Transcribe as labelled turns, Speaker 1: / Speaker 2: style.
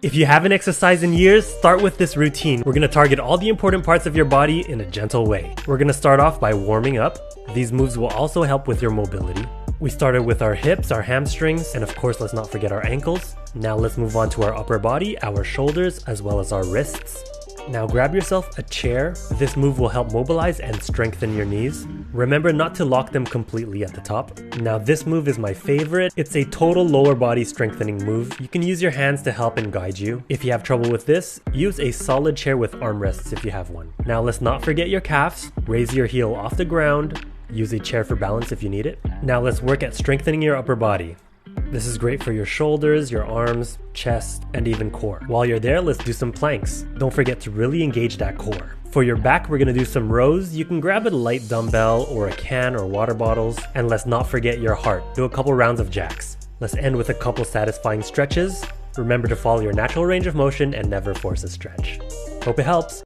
Speaker 1: If you haven't exercised in years, start with this routine. We're gonna target all the important parts of your body in a gentle way. We're gonna start off by warming up. These moves will also help with your mobility. We started with our hips, our hamstrings, and of course let's not forget our ankles. Now let's move on to our upper body, our shoulders, as well as our wrists. Now grab yourself a chair. This move will help mobilize and strengthen your knees. Remember not to lock them completely at the top. Now this move is my favorite. It's a total lower body strengthening move. You can use your hands to help and guide you. If you have trouble with this, use a solid chair with armrests if you have one. Now let's not forget your calves. Raise your heel off the ground. Use a chair for balance if you need it. Now let's work at strengthening your upper body. This is great for your shoulders, your arms, chest, and even core. While you're there, let's do some planks. Don't forget to really engage that core. For your back, we're gonna do some rows. You can grab a light dumbbell or a can or water bottles. And let's not forget your heart. Do a couple rounds of jacks. Let's end with a couple satisfying stretches. Remember to follow your natural range of motion and never force a stretch. Hope it helps.